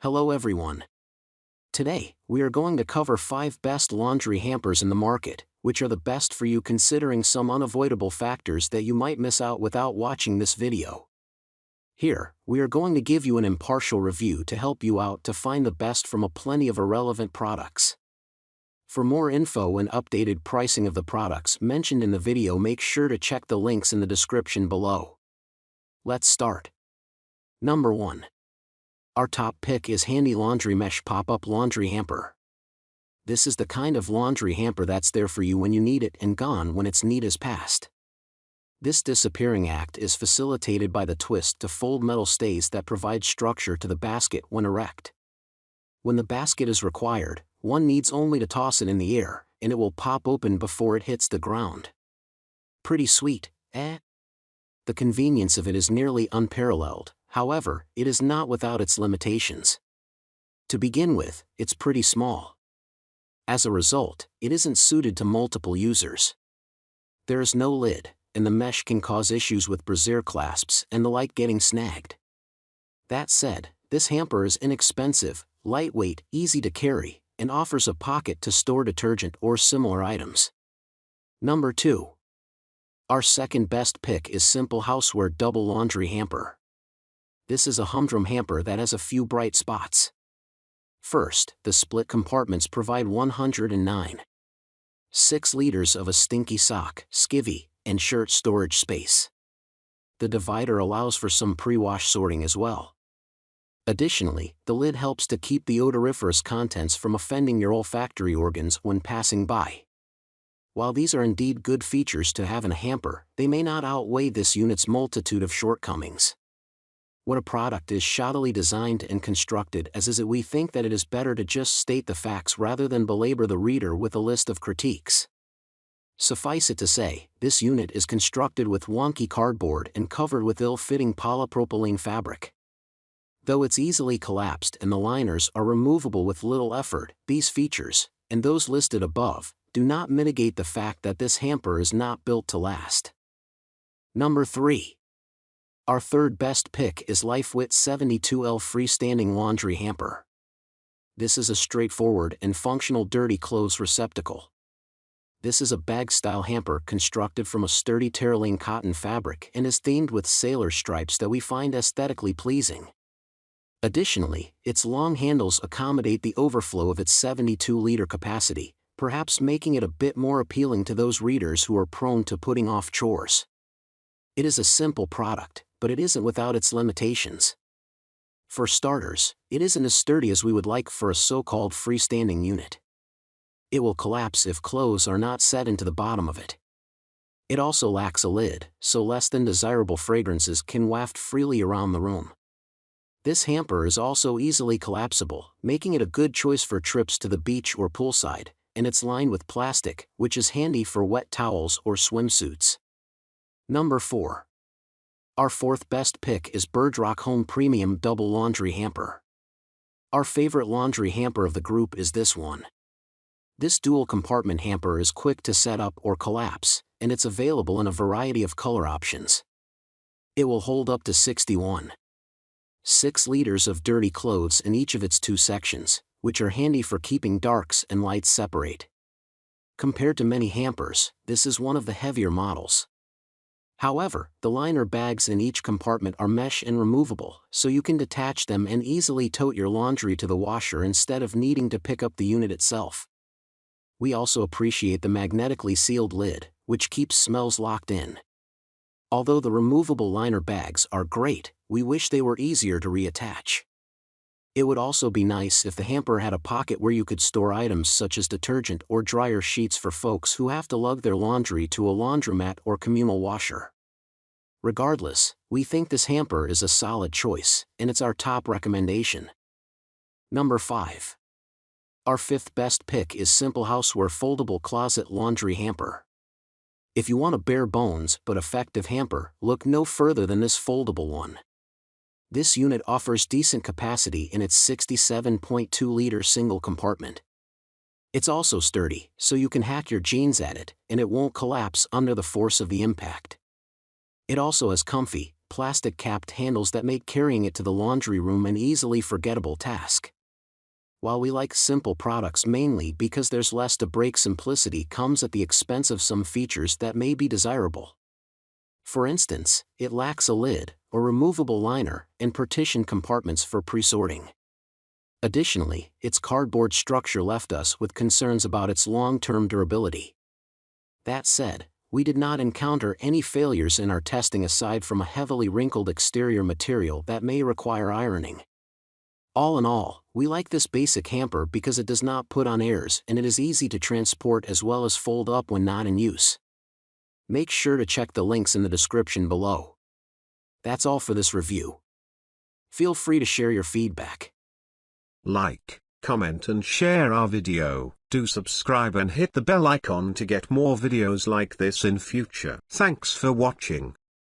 Hello everyone. Today, we are going to cover 5 best laundry hampers in the market, which are the best for you considering some unavoidable factors that you might miss out without watching this video. Here, we are going to give you an impartial review to help you out to find the best from a plenty of irrelevant products. For more info and updated pricing of the products mentioned in the video, make sure to check the links in the description below. Let's start. Number 1. Our top pick is Handy Laundry Mesh Pop-Up Laundry Hamper. This is the kind of laundry hamper that's there for you when you need it and gone when its need is past. This disappearing act is facilitated by the twist to fold metal stays that provide structure to the basket when erect. When the basket is required, one needs only to toss it in the air, and it will pop open before it hits the ground. Pretty sweet, eh? The convenience of it is nearly unparalleled. However, it is not without its limitations. To begin with, it's pretty small. As a result, it isn't suited to multiple users. There is no lid, and the mesh can cause issues with brassiere clasps and the like getting snagged. That said, this hamper is inexpensive, lightweight, easy to carry, and offers a pocket to store detergent or similar items. Number 2. Our second best pick is SimpleHouseware Double Laundry Hamper. This is a humdrum hamper that has a few bright spots. First, the split compartments provide 109.6 liters of a stinky sock, skivvy, and shirt storage space. The divider allows for some pre-wash sorting as well. Additionally, the lid helps to keep the odoriferous contents from offending your olfactory organs when passing by. While these are indeed good features to have in a hamper, they may not outweigh this unit's multitude of shortcomings. What a product is shoddily designed and constructed as is it, we think that it is better to just state the facts rather than belabor the reader with a list of critiques. Suffice it to say, this unit is constructed with wonky cardboard and covered with ill-fitting polypropylene fabric. Though it's easily collapsed and the liners are removable with little effort, these features, and those listed above, do not mitigate the fact that this hamper is not built to last. Number 3. Our third best pick is Lifewit 72L Freestanding Laundry Hamper. This is a straightforward and functional dirty clothes receptacle. This is a bag-style hamper constructed from a sturdy terylene cotton fabric and is themed with sailor stripes that we find aesthetically pleasing. Additionally, its long handles accommodate the overflow of its 72-liter capacity, perhaps making it a bit more appealing to those readers who are prone to putting off chores. It is a simple product, but it isn't without its limitations. For starters, it isn't as sturdy as we would like for a so-called freestanding unit. It will collapse if clothes are not set into the bottom of it. It also lacks a lid, so less than desirable fragrances can waft freely around the room. This hamper is also easily collapsible, making it a good choice for trips to the beach or poolside, and it's lined with plastic, which is handy for wet towels or swimsuits. Number 4. Our fourth best pick is BIRDROCK Home Premium Double Laundry Hamper. Our favorite laundry hamper of the group is this one. This dual compartment hamper is quick to set up or collapse, and it's available in a variety of color options. It will hold up to 61.6 liters of dirty clothes in each of its 2 sections, which are handy for keeping darks and lights separate. Compared to many hampers, this is one of the heavier models. However, the liner bags in each compartment are mesh and removable, so you can detach them and easily tote your laundry to the washer instead of needing to pick up the unit itself. We also appreciate the magnetically sealed lid, which keeps smells locked in. Although the removable liner bags are great, we wish they were easier to reattach. It would also be nice if the hamper had a pocket where you could store items such as detergent or dryer sheets for folks who have to lug their laundry to a laundromat or communal washer. Regardless, we think this hamper is a solid choice, and it's our top recommendation. Number 5. Our fifth best pick is SimpleHouseware Foldable Closet Laundry Hamper. If you want a bare bones but effective hamper, look no further than this foldable one. This unit offers decent capacity in its 67.2-liter single compartment. It's also sturdy, so you can hack your jeans at it, and it won't collapse under the force of the impact. It also has comfy, plastic-capped handles that make carrying it to the laundry room an easily forgettable task. While we like simple products mainly because there's less to break, simplicity comes at the expense of some features that may be desirable. For instance, it lacks a lid, or removable liner, and partition compartments for pre-sorting. Additionally, its cardboard structure left us with concerns about its long-term durability. That said, we did not encounter any failures in our testing aside from a heavily wrinkled exterior material that may require ironing. All in all, we like this basic hamper because it does not put on airs and it is easy to transport as well as fold up when not in use. Make sure to check the links in the description below. That's all for this review. Feel free to share your feedback. Like, comment and share our video. Do subscribe and hit the bell icon to get more videos like this in future. Thanks for watching.